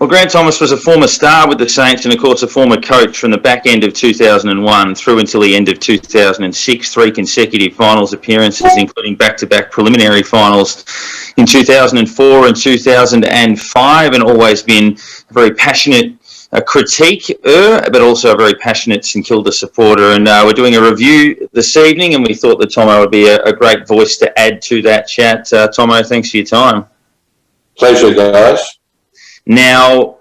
Well, Grant Thomas was a former star with the Saints and, of course, a former coach from the back end of 2001 through until the end of 2006, 3 consecutive finals appearances, including back-to-back preliminary finals in 2004 and 2005, and always been a very passionate critiquer, but also a very passionate St Kilda supporter. And we're doing a review this evening, and we thought that Tomo would be a great voice to add to that chat. Tomo, thanks for your time. Pleasure, guys. Now,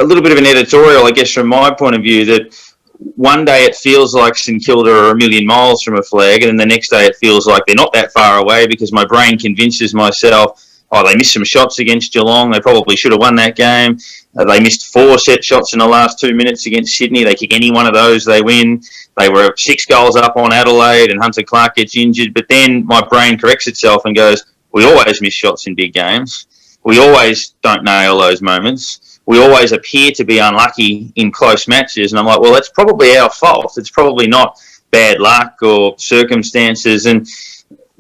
a little bit of an editorial, I guess, from my point of view, that one day it feels like St Kilda are a million miles from a flag, and then the next day it feels like they're not that far away, because my brain convinces myself, they missed some shots against Geelong. They probably should have won that game. They missed 4 set shots in the last 2 minutes against Sydney. They kick any one of those, they win. They were 6 goals up on Adelaide, and Hunter Clark gets injured. But then my brain corrects itself and goes, we always miss shots in big games. We always don't nail those moments. We always appear to be unlucky in close matches. And I'm like, well, that's probably our fault. It's probably not bad luck or circumstances. And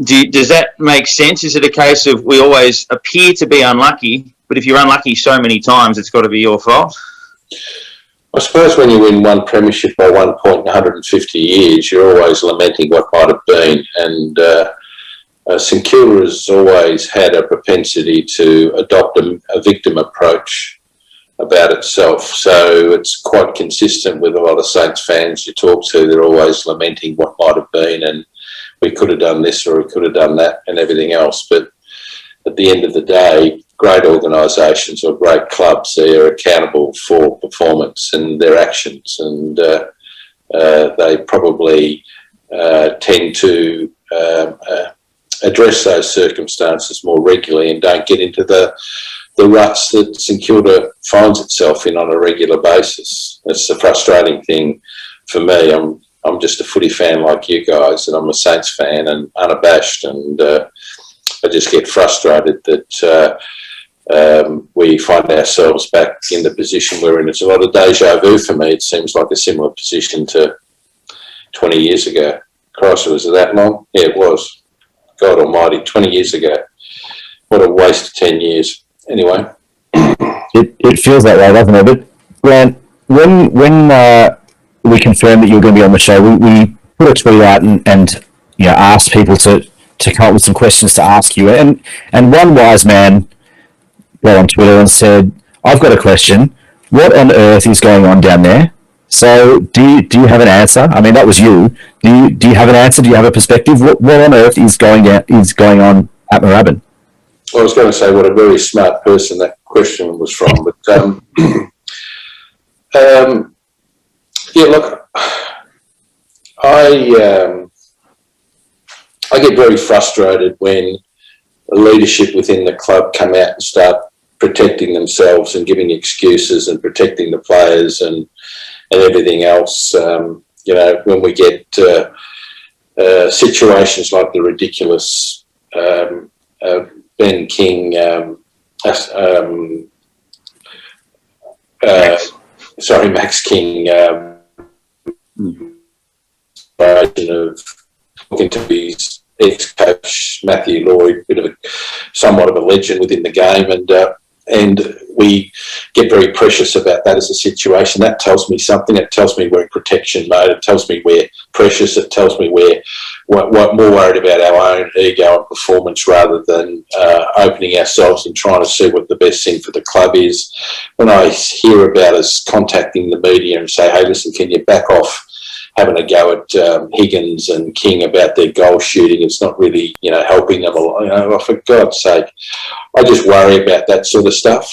does that make sense? Is it a case of we always appear to be unlucky, but if you're unlucky so many times, it's got to be your fault? I suppose when you win one premiership by 1 point in 150 years, you're always lamenting what might have been. And St Kilda has always had a propensity to adopt a victim approach about itself. So it's quite consistent with a lot of Saints fans you talk to. They're always lamenting what might have been, and we could have done this or we could have done that and everything else. But at the end of the day, great organisations or great clubs, they are accountable for performance and their actions, and they probably tend to address those circumstances more regularly and don't get into the ruts that St Kilda finds itself in on a regular basis. It's a frustrating thing for me. I'm just a footy fan like you guys, and I'm a Saints fan and unabashed, and I just get frustrated that we find ourselves back in the position we're in. It's a lot of deja vu for me. It seems like a similar position to 20 years ago. Christ, was it that long? Yeah, it was. God almighty, 20 years ago. What a waste of 10 years. Anyway. It feels that way, doesn't it? But Grant, when we confirmed that you were going to be on the show, we put a tweet out and asked people to come up with some questions to ask you. And one wise man got on Twitter and said, I've got a question. What on earth is going on down there? So do you have an answer? I mean, that was you. Do you have an answer? Do you have a perspective? What on earth is going on at Moorabbin? I was going to say what a very smart person that question was from, but yeah, look, I get very frustrated when the leadership within the club come out and start protecting themselves and giving excuses and protecting the players and everything else. When we get situations like the ridiculous Ben King, Max King, of talking to his ex-coach Matthew Lloyd, somewhat of a legend within the game, and we get very precious about that as a situation. That tells me something. It tells me we're in protection mode. It tells me we're precious. It tells me we're more worried about our own ego and performance rather than opening ourselves and trying to see what the best thing for the club is. When I hear about us contacting the media and say, hey, listen, can you back off having a go at Higgins and King about their goal shooting? It's not really, helping them a lot. For God's sake, I just worry about that sort of stuff.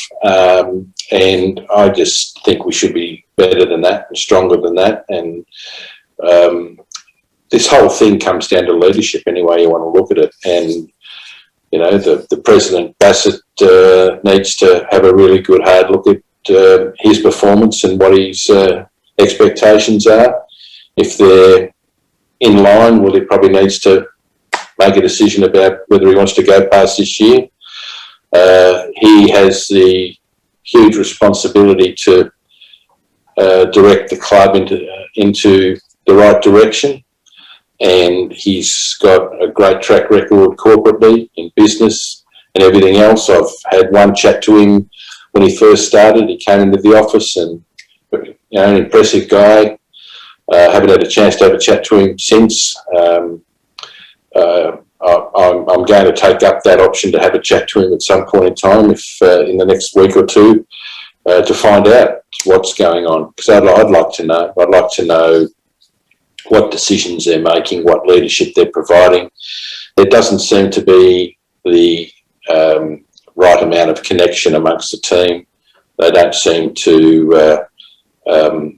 And I just think we should be better than that and stronger than that. And this whole thing comes down to leadership any way you want to look at it. And, the President Bassett needs to have a really good hard look at his performance and what his expectations are. If they're in line, well, he probably needs to make a decision about whether he wants to go past this year. He has the huge responsibility to direct the club into the right direction, and he's got a great track record corporately in business and everything else. I've had one chat to him when he first started. He came into the office and, an impressive guy. Haven't had a chance to have a chat to him since. I'm going to take up that option to have a chat to him at some point in time, if in the next week or two, to find out what's going on. Because I'd like to know. I'd like to know what decisions they're making, what leadership they're providing. There doesn't seem to be the right amount of connection amongst the team. They don't seem to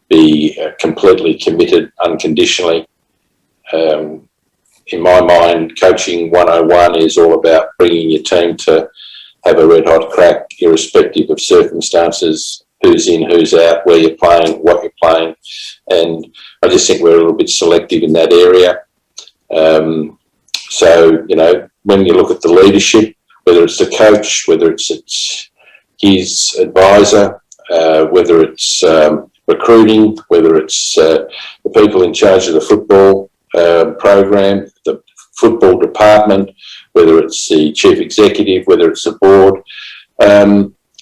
be completely committed unconditionally. In my mind, coaching 101 is all about bringing your team to have a red hot crack, irrespective of circumstances, who's in, who's out, where you're playing, what you're playing. And I just think we're a little bit selective in that area. So, when you look at the leadership, whether it's the coach, whether it's his advisor, whether it's recruiting, whether it's the people in charge of the football program, the football department, whether it's the chief executive, whether it's the board,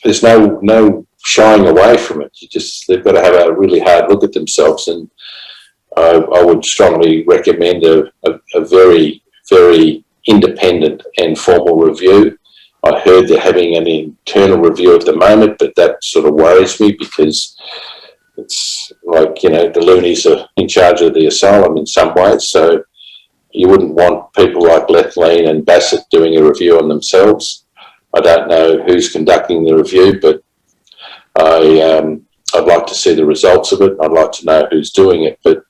there's no shying away from it. They've got to have a really hard look at themselves, and I would strongly recommend a very, very independent and formal review. I heard they're having an internal review at the moment, but that sort of worries me, because it's like, the loonies are in charge of the asylum in some ways. So you wouldn't want people like Lethlean and Bassett doing a review on themselves. I don't know who's conducting the review, but I'd like to see the results of it. I'd like to know who's doing it, but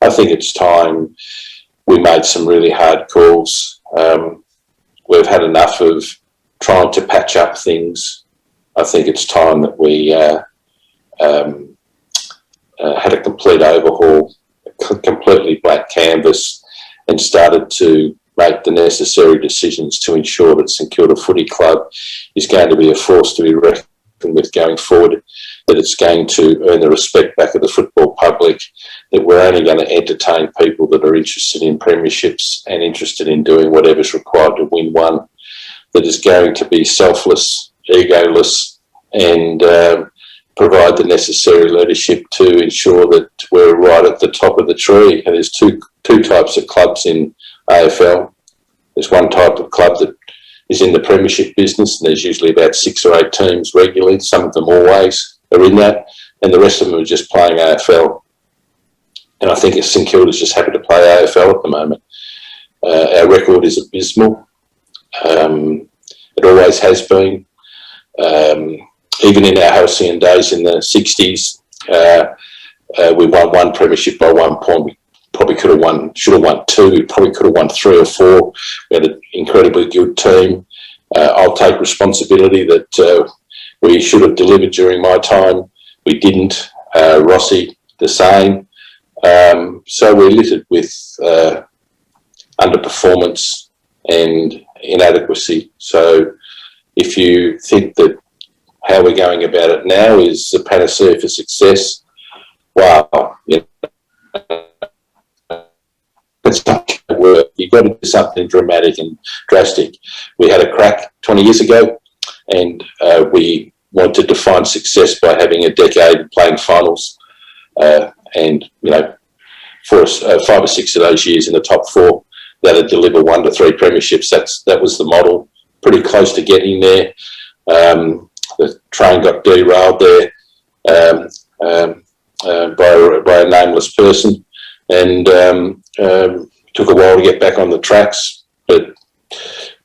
I think it's time we made some really hard calls. We've had enough of trying to patch up things. I think it's time that we had a complete overhaul, a completely blank canvas, and started to make the necessary decisions to ensure that St Kilda Footy Club is going to be a force to be reckoned with going forward, that it's going to earn the respect back of the football public, that we're only going to entertain people that are interested in premierships and interested in doing whatever's required to win one, that is going to be selfless, egoless, and provide the necessary leadership to ensure that we're right at the top of the tree. And there's two types of clubs in AFL. There's one type of club that is in the premiership business, and there's usually about 6 or 8 teams regularly. Some of them always are in that, and the rest of them are just playing AFL. And I think St Kilda's just happy to play AFL at the moment. Our record is abysmal. It always has been. Even in our halcyon days in the 60s, we won one premiership by 1 point. We probably should have won 2. We probably could have won 3 or 4. We had an incredibly good team. I'll take responsibility that we should have delivered during my time. We didn't. Rossi, the same. So we're littered with underperformance and inadequacy. So if you think that how we're going about it now is the panacea for success, wow, it's not going to work. You've got to do something dramatic and drastic. We had a crack 20 years ago, and we wanted to define success by having a decade playing finals, and for 5 or 6 of those years in the top 4, that'd deliver 1 to 3 premierships. That was the model. Pretty close to getting there. The train got derailed there by a nameless person, and took a while to get back on the tracks. But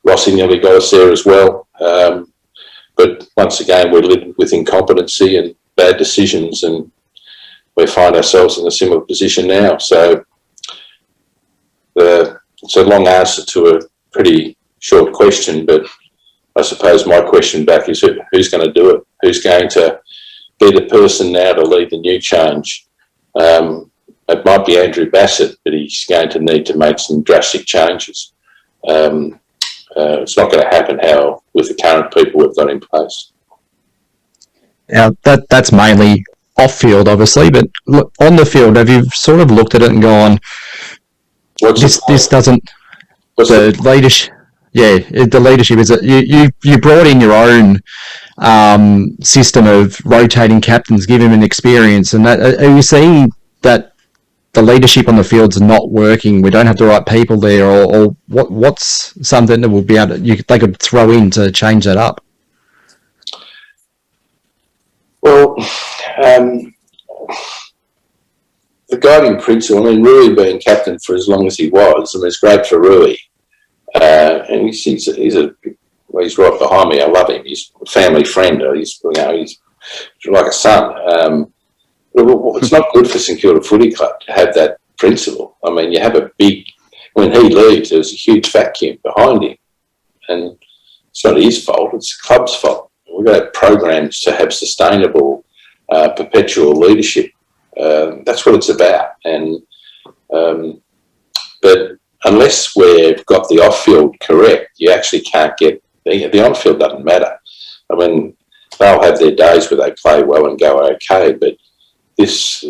Rossi nearly got us there as well. But once again, we're living with incompetency and bad decisions, and we find ourselves in a similar position now. So it's a long answer to a pretty short question, but I suppose my question back is who's going to do it? Who's going to be the person now to lead the new change? It might be Andrew Bassett, but he's going to need to make some drastic changes. It's not going to happen with the current people we've got in place. Now, that's mainly off-field, obviously, but look, on the field, have you sort of looked at it and gone, this doesn't... What's the leadership... the leadership is that you brought in your own system of rotating captains, give him an experience, and that are you seeing that the leadership on the field's not working? We don't have the right people there, or what's something that will be able to, they could throw in to change that up? Well, the guiding principle, I mean, Rui being captain for as long as he was, I mean, it's great for Rui. And he's right behind me. I love him. He's a family friend. He's like a son. It's not good for St Kilda Footy Club to have that principle. I mean, you have when he leaves, there's a huge vacuum behind him. And it's not his fault, it's the club's fault. We've got programs to have sustainable, perpetual leadership. That's what it's about. And but unless we've got the off-field correct, you actually can't get the on-field. Doesn't matter. I mean, they'll have their days where they play well and go okay, but this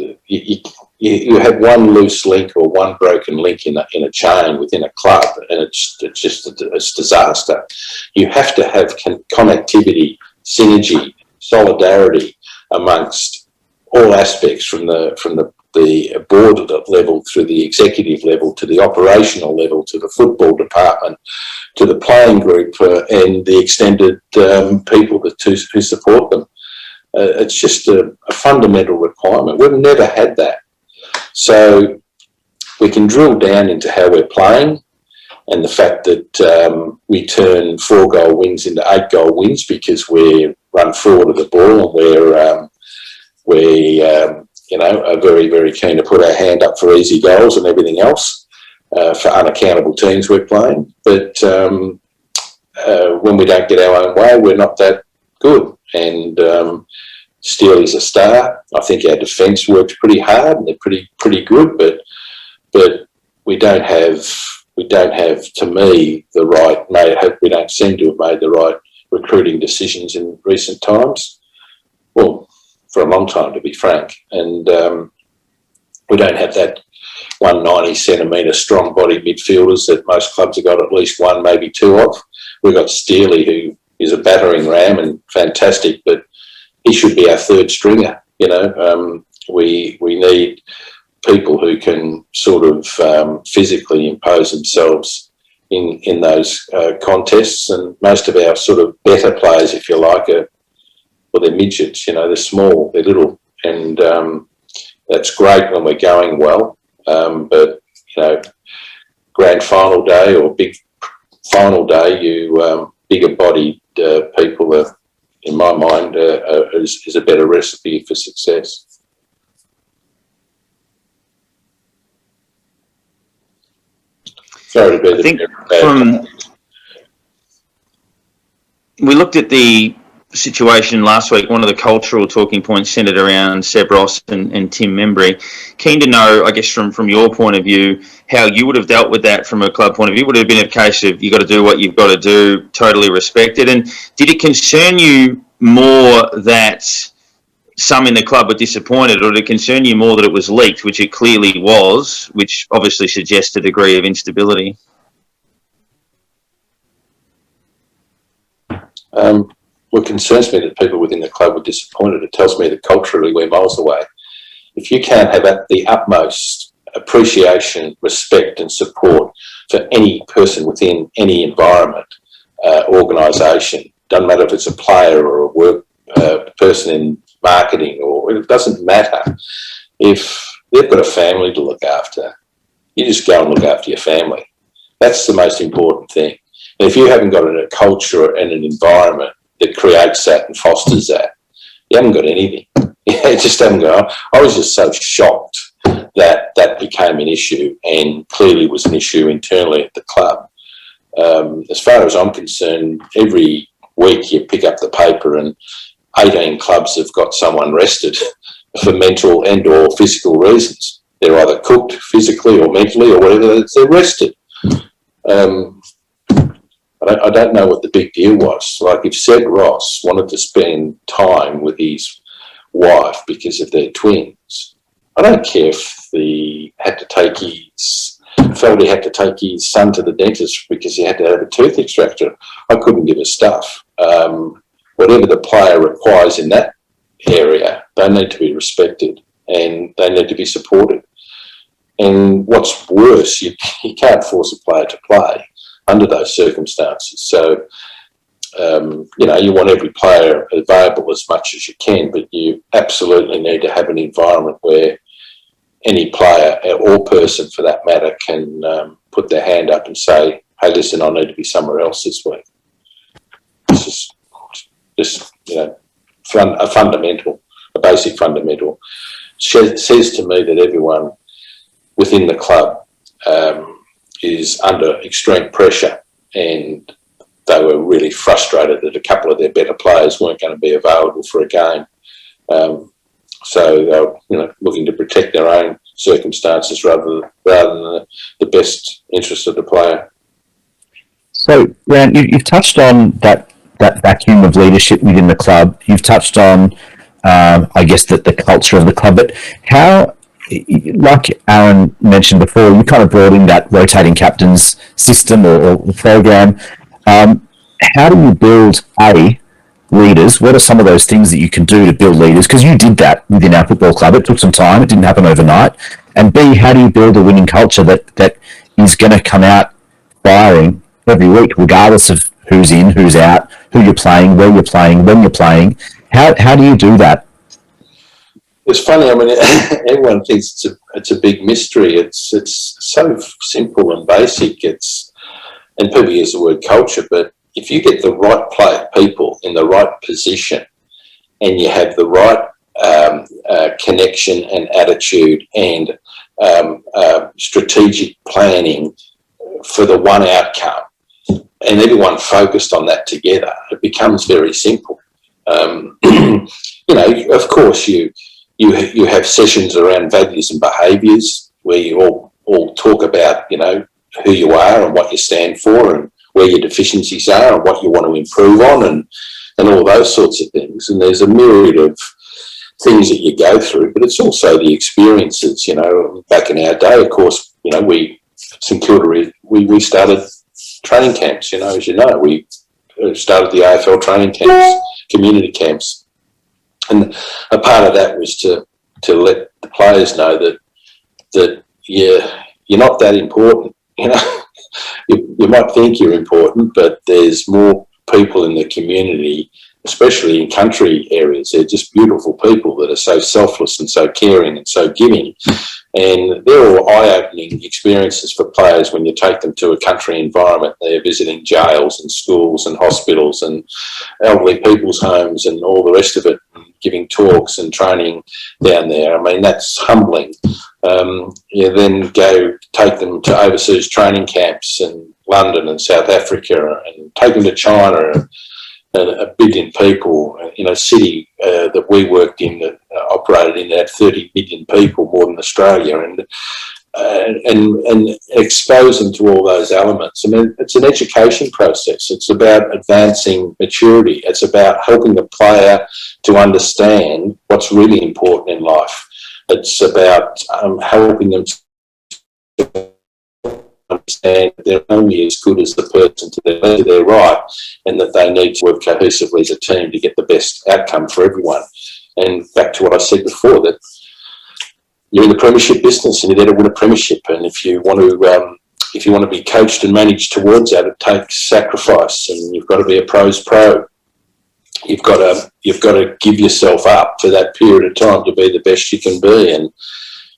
you have one loose link or one broken link in a chain within a club, and it's disaster. You have to have connectivity, synergy, solidarity amongst all aspects, from the board level through the executive level to the operational level to the football department to the playing group and the extended people who support them. It's just a fundamental requirement. We've never had that. So we can drill down into how we're playing and the fact that we turn 4-goal wins into 8-goal wins because we run forward of the ball and we are very, very keen to put our hand up for easy goals and everything else for unaccountable teams we're playing. But when we don't get our own way, we're not that good. And Steely's a star. I think our defence works pretty hard and they're pretty good, but we don't have, to me, we don't seem to have made the right recruiting decisions in recent times. Well, for a long time, to be frank. And we don't have that 190 centimetre strong body midfielders that most clubs have got at least one, maybe two of. We've got Steely, who is a battering ram and fantastic, but he should be our third stringer. We need people who can sort of physically impose themselves in those contests, and most of our sort of better players, if you like, they're midgets. They're small, they're little, and that's great when we're going well. But grand final day or big final day, bigger bodied people are, in my mind, is a better recipe for success. Sorry to be the bad. We looked at the situation last week. One of the cultural talking points centred around Seb Ross and Tim Membry. Keen to know, I guess, from your point of view, how you would have dealt with that from a club point of view. Would it have been a case of you got to do what you've got to do, totally respect it? And did it concern you more that some in the club were disappointed, or did it concern you more that it was leaked, which it clearly was, which obviously suggests a degree of instability? What concerns me that people within the club were disappointed. It tells me that culturally we're miles away. If you can't have the utmost appreciation, respect and support for any person within any environment, organisation, doesn't matter if it's a player or a work person in marketing, or it doesn't matter. If they've got a family to look after, you just go and look after your family. That's the most important thing. And if you haven't got a culture and an environment that creates that and fosters that, you haven't got anything. You just haven't got. I was just so shocked that that became an issue, and clearly was an issue internally at the club. As far as I'm concerned, every week you pick up the paper and 18 clubs have got someone arrested for mental and or physical reasons. They're either cooked physically or mentally or whatever, they're arrested. I don't know what the big deal was. Like, if Seb Ross wanted to spend time with his wife because of their twins, I don't care if he had to take his felt he had to take his son to the dentist because he had to have a tooth extractor. I couldn't give a stuff. Whatever the player requires in that area, they need to be respected and they need to be supported. And what's worse, you can't force a player to play under those circumstances. So, you want every player available as much as you can, but you absolutely need to have an environment where any player or person for that matter can put their hand up and say, hey, listen, I need to be somewhere else this week. This is just, a fundamental, a basic fundamental. Says to me that everyone within the club is under extreme pressure, and they were really frustrated that a couple of their better players weren't going to be available for a game. So they were, looking to protect their own circumstances rather than the best interest of the player. So, Grant, you've touched on that vacuum of leadership within the club. You've touched on, I guess, the culture of the club. But how, like Aaron mentioned before, you kind of brought in that rotating captains system or program. How do you build leaders? What are some of those things that you can do to build leaders? Because you did that within our football club. It took some time. It didn't happen overnight. And B, how do you build a winning culture that is going to come out firing every week, regardless of who's in, who's out, who you're playing, where you're playing, when you're playing? How do you do that? It's funny. I mean, everyone thinks it's a big mystery. It's so simple and basic. And people use the word culture, but if you get the right people in the right position and you have the right connection and attitude and strategic planning for the one outcome, and everyone focused on that together, it becomes very simple. Of course, you have sessions around values and behaviours where you all talk about, who you are and what you stand for and where your deficiencies are and what you want to improve on and all those sorts of things. And there's a myriad of things that you go through, but it's also the experiences. Back in our day, of course, we, St Kilda, we started training camps, as you know. We started the AFL training camps, community camps. And a part of that was to let the players know that you're not that important. You might think you're important, but there's more people in the community, especially in country areas. They're just beautiful people that are so selfless and so caring and so giving. And they're all eye-opening experiences for players when you take them to a country environment. They're visiting jails and schools and hospitals and elderly people's homes and all the rest of it, and giving talks and training down there. I mean, that's humbling. You then go take them to overseas training camps in London and South Africa, and take them to China, and 1 billion people in a city that we worked in, that operated in, that 30 million people, more than Australia, and expose them to all those elements. I mean, it's an education process. It's about advancing maturity. It's about helping the player to understand what's really important in life. It's about helping them to understand that they're only as good as the person to their right, and that they need to work cohesively as a team to get the best outcome for everyone. And back to what I said before, that you're in the premiership business and you're there to win a premiership, and if you want to be coached and managed towards that, it takes sacrifice, and you've got to be a pro's pro. You've got to give yourself up for that period of time to be the best you can be. And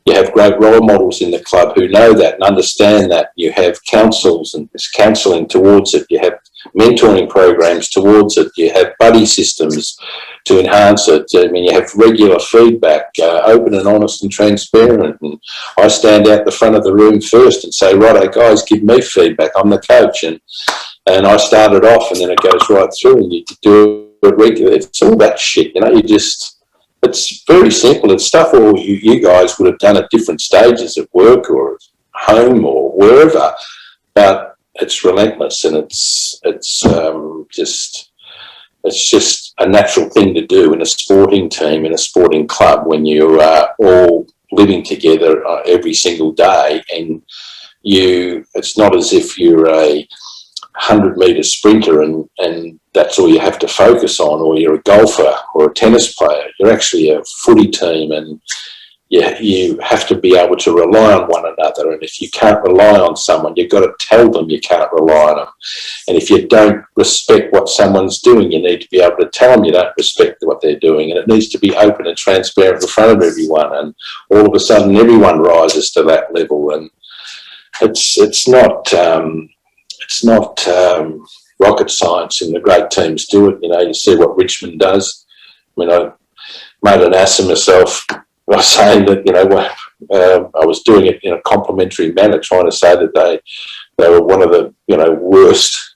you have great role models in the club who know that and understand that. You have counsels and counselling towards it. You have mentoring programs towards it. You have buddy systems to enhance it. I mean, you have regular feedback, open and honest and transparent. And I stand out the front of the room first and say, righto, guys, give me feedback. I'm the coach. And I start it off, and then it goes right through, and you do it regularly. It's all that shit, it's very simple. It's stuff all you guys would have done at different stages at work or at home or wherever, but it's relentless, and it's just a natural thing to do in a sporting team, in a sporting club, when you are all living together every single day, and it's not as if you're a 100-metre sprinter and that's all you have to focus on, or you're a golfer or a tennis player. You're actually a footy team, and you have to be able to rely on one another. And if you can't rely on someone, you've got to tell them you can't rely on them. And if you don't respect what someone's doing, you need to be able to tell them you don't respect what they're doing. And it needs to be open and transparent in front of everyone. And all of a sudden, everyone rises to that level. And it's not rocket science, and the great teams do it. You see what Richmond does. I mean, I made an ass of myself by saying that, I was doing it in a complimentary manner, trying to say that they were one of the,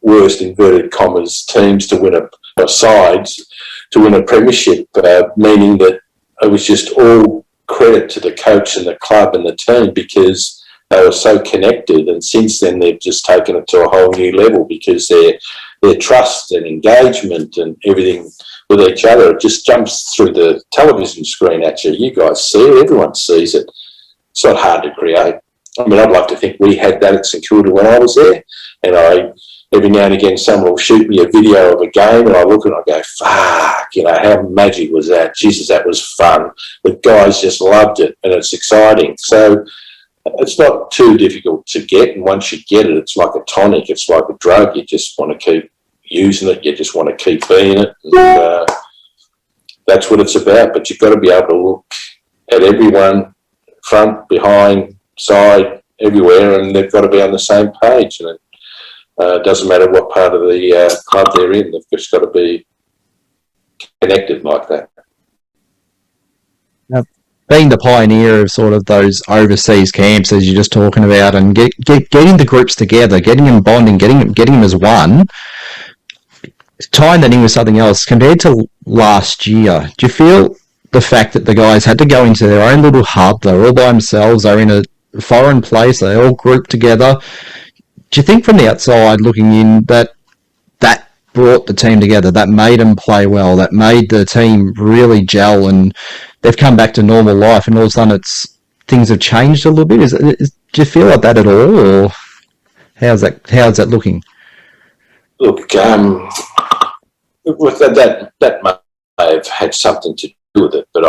worst inverted commas teams to win sides to win a premiership, meaning that it was just all credit to the coach and the club and the team, because they were so connected. And since then, they've just taken it to a whole new level, because their trust and engagement and everything with each other, it just jumps through the television screen at you. You guys see it, everyone sees it. It's not hard to create. I mean, I'd like to think we had that at St Kilda when I was there. And every now and again, someone will shoot me a video of a game, and I look and I go, fuck, how magic was that? Jesus, that was fun. The guys just loved it, and it's exciting. So it's not too difficult to get, and once you get it, it's like a tonic, it's like a drug. You just want to keep using it, you just want to keep being it, and that's what it's about. But you've got to be able to look at everyone, front, behind, side, everywhere, and they've got to be on the same page. And it doesn't matter what part of the club they're in, they've just got to be connected like that. Yep. Being the pioneer of sort of those overseas camps, as you're just talking about, and getting the groups together, getting them bonding, getting them as one, tying that in with something else, compared to last year, do you feel the fact that the guys had to go into their own little hub, they're all by themselves, they're in a foreign place, they all grouped together, do you think from the outside looking in that brought the team together, that made them play well, that made the team really gel, and they've come back to normal life, and all of a sudden things have changed a little bit? Do you feel like that at all, or how's that looking? Look, with that may have had something to do with it, but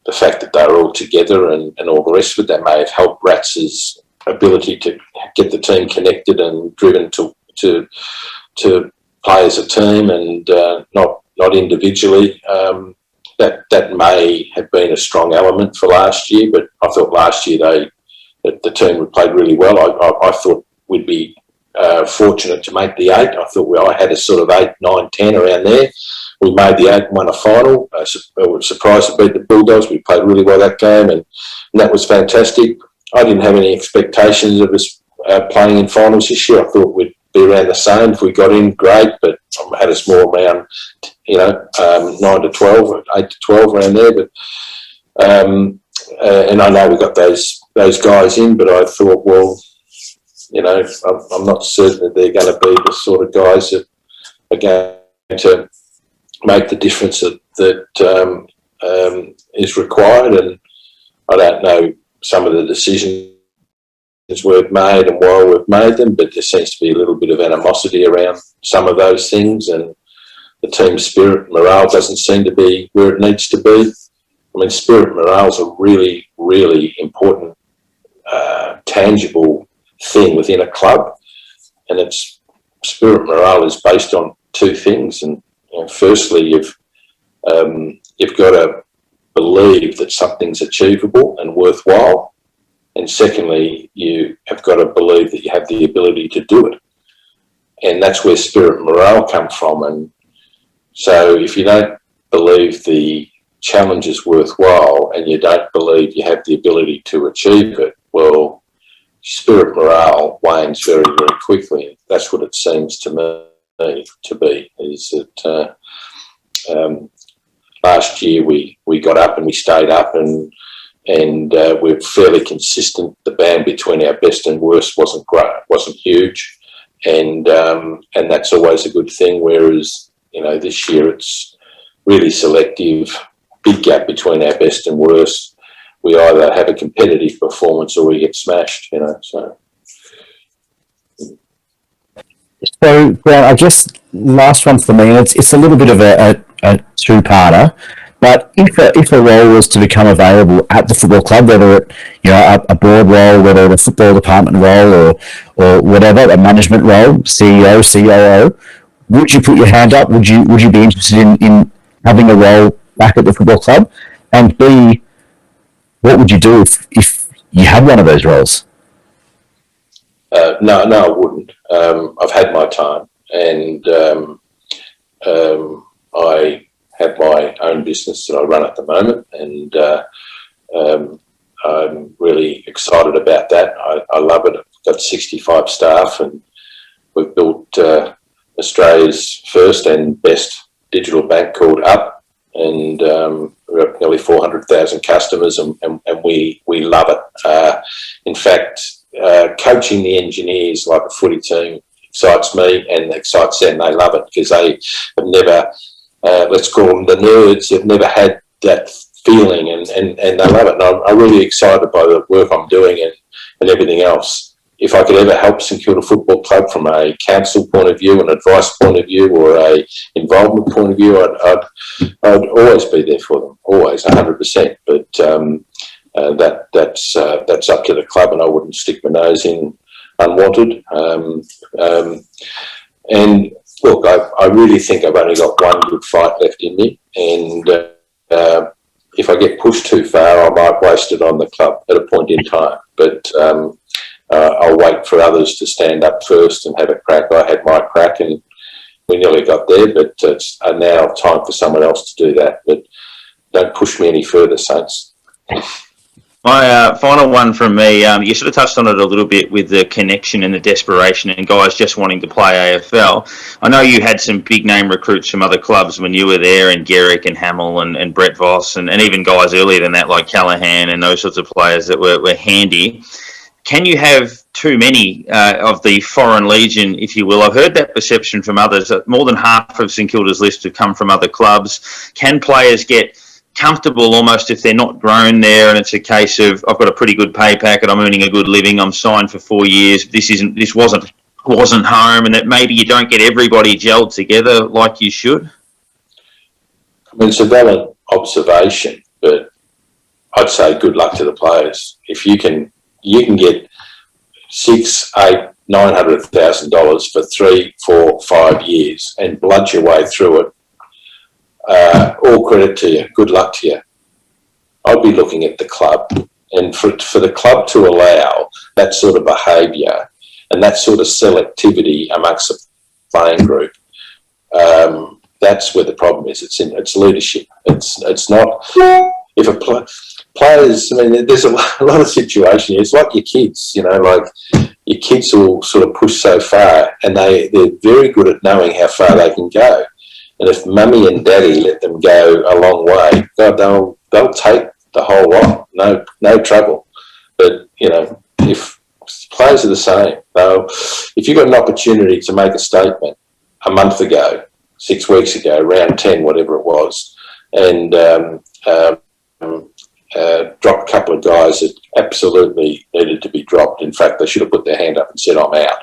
the fact that they were all together and all the rest of it, that may have helped Rats's ability to get the team connected and driven to play as a team, and not individually. That may have been a strong element for last year, but I thought last year the team played really well. I thought we'd be fortunate to make the 8. I thought I had a sort of 8, 9, 10 around there. We made the 8 and won a final. I was surprised to beat the Bulldogs. We played really well that game, and that was fantastic. I didn't have any expectations of us playing in finals this year. I thought we'd be around the same. If we got in, great, but I had us more around, 9 to 12, or 8 to 12 around there. But and I know we got those guys in, but I thought, well, I'm not certain that they're going to be the sort of guys that are going to make the difference that is required. And I don't know some of the decisions we've made and why we've made them, but there seems to be a little bit of animosity around some of those things, and the team spirit, morale doesn't seem to be where it needs to be. I mean, spirit and morale is a really, really important, tangible thing within a club, and its spirit and morale is based on two things. And firstly, you've got to believe that something's achievable and worthwhile, and secondly, you have got to believe that you have the ability to do it, and that's where spirit and morale come from. And so if you don't believe the challenge is worthwhile and you don't believe you have the ability to achieve it, well, spirit morale wanes very, very quickly. That's what it seems to me to be, is that last year we got up and we stayed up, and we're fairly consistent. The band between our best and worst wasn't great, wasn't huge, and that's always a good thing. Whereas this year it's really selective, big gap between our best and worst. we either have a competitive performance or we get smashed, you know. So, I guess last one for me, and it's a little bit of a two-parter, but if a role was to become available at the football club, whether it, a board role, whether it's a football department role or whatever, a management role, CEO, COO, would you put your hand up? Would you be interested in having a role back at the football club? And B, what would you do if you had one of those roles? No, I wouldn't. I've had my time, and I have my own business that I run at the moment, and I'm really excited about that. I love it. I've got 65 staff, and we've built Australia's first and best digital bank called Up, and we're up nearly 400,000 customers, and we love it. In fact, coaching the engineers like a footy team excites me and excites them. They love it because they have never, let's call them the nerds, have never had that feeling, and they love it. And I'm really excited by the work I'm doing and everything else. If I could ever help St Kilda Football Club from a council point of view, an advice point of view, or a involvement point of view, I'd always be there for them, always, 100%. But that's up to the club, and I wouldn't stick my nose in unwanted. And look, I really think I've only got one good fight left in me, and if I get pushed too far, I might waste it on the club at a point in time. But I'll wait for others to stand up first and have a crack. I had my crack, and we nearly got there, but it's now time for someone else to do that. But don't push me any further, Saints. My final one from me, you sort of touched on it a little bit with the connection and the desperation and guys just wanting to play AFL. I know you had some big name recruits from other clubs when you were there, and Garrick and Hamill and Brett Voss, and even guys earlier than that like Callahan and those sorts of players that were handy. Can you have too many of the foreign legion, if you will? I've heard that perception from others, that more than half of St Kilda's list have come from other clubs. Can players get comfortable almost if they're not grown there, and it's a case of, I've got a pretty good pay packet, I'm earning a good living, I'm signed for 4 years, this wasn't home, and that maybe you don't get everybody gelled together like you should? I mean, it's a valid observation, but I'd say good luck to the players. If you can get $600,000, $800,000, $900,000 for 3, 4, 5 years and blood your way through it. All credit to you. Good luck to you. I'd be looking at the club, and for the club to allow that sort of behaviour and that sort of selectivity amongst the playing group, that's where the problem is. It's leadership. It's not if players. I mean, there's a lot of situations. It's like your kids. Like your kids will sort of push so far, and they're very good at knowing how far they can go. And if mummy and daddy let them go a long way, God, they'll take the whole lot, no trouble. But if players are the same, if you got an opportunity to make a statement a month ago, 6 weeks ago, round 10, whatever it was, and drop a couple of guys that absolutely needed to be dropped. In fact, they should have put their hand up and said, "I'm out."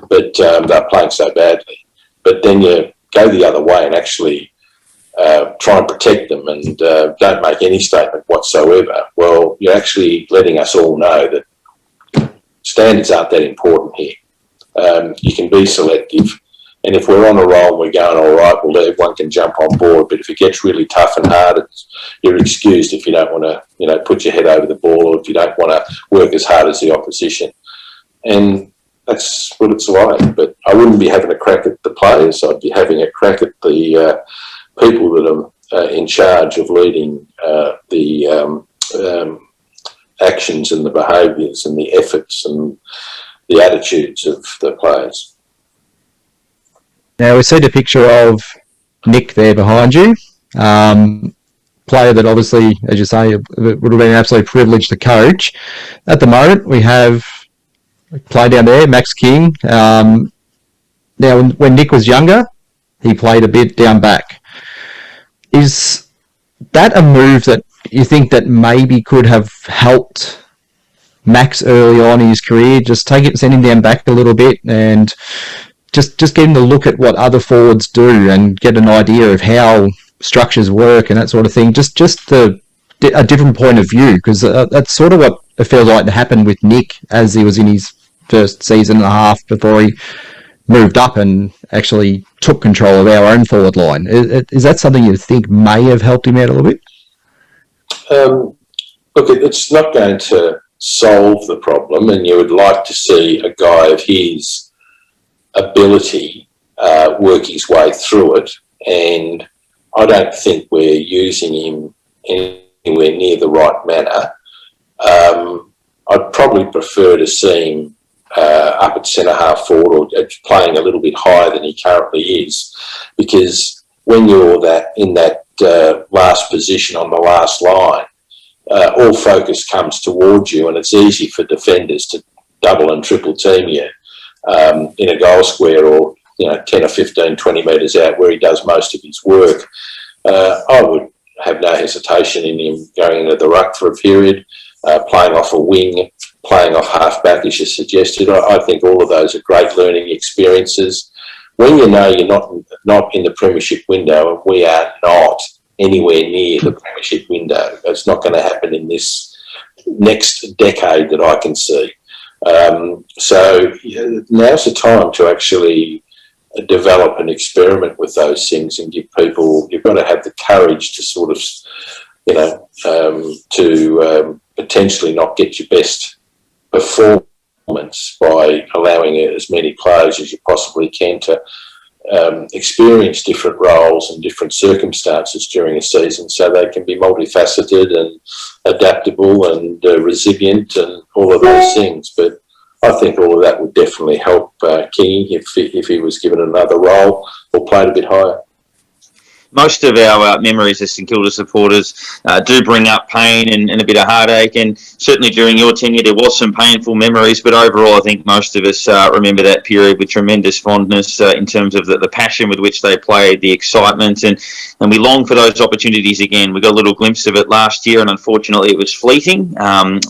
But they're playing so badly. But then you go the other way and actually try and protect them and don't make any statement whatsoever. Well, you're actually letting us all know that standards aren't that important here. You can be selective, and if we're on a roll and we're going all right, well, everyone can jump on board. But if it gets really tough and hard, you're excused if you don't want to, put your head over the ball, or if you don't want to work as hard as the opposition. And that's what it's like. But I wouldn't be having a crack at the players. I'd be having a crack at the people that are in charge of leading the actions and the behaviours and the efforts and the attitudes of the players. Now, we see the picture of Nick there behind you. Player that obviously, as you say, it would have been an absolute privilege to coach. At the moment, we have play down there, Max King. Now, when Nick was younger, he played a bit down back. Is that a move that you think that maybe could have helped Max early on in his career? Just send him down back a little bit and just get him to look at what other forwards do and get an idea of how structures work and that sort of thing. Just a different point of view, because that's sort of what it feels like to happen with Nick as he was in his first season and a half before he moved up and actually took control of our own forward line. Is that something you think may have helped him out a little bit? Look, it's not going to solve the problem, and you would like to see a guy of his ability work his way through it, and I don't think we're using him anywhere near the right manner. I'd probably prefer to see him up at centre half forward or playing a little bit higher than he currently is, because when you're in that last position on the last line, all focus comes towards you, and it's easy for defenders to double and triple team you in a goal square, or 10 or 15, 20 metres out where he does most of his work. I would have no hesitation in him going into the ruck for a period, playing off a wing, playing off half-back, as you suggested. I think all of those are great learning experiences. When you know you're not in the premiership window, and we are not anywhere near the premiership window, it's not going to happen in this next decade that I can see. So now's the time to actually develop and experiment with those things and give people, you've got to have the courage to sort of, to potentially not get your best performance by allowing as many players as you possibly can to experience different roles and different circumstances during a season, so they can be multifaceted and adaptable and resilient and all of those things. But I think all of that would definitely help Kingy if he was given another role or played a bit higher. Most of our memories as St Kilda supporters do bring up pain and a bit of heartache, and certainly during your tenure there was some painful memories, but overall I think most of us remember that period with tremendous fondness in terms of the passion with which they played, the excitement, and we long for those opportunities again. We got a little glimpse of it last year, and unfortunately it was fleeting.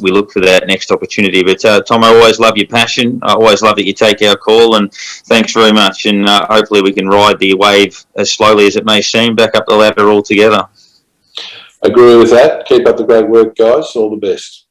We look for that next opportunity, but Tom, I always love your passion. I always love that you take our call, and thanks very much, and hopefully we can ride the wave as slowly as it may seem back up the ladder altogether. Agree with that. Keep up the great work, guys. All the best.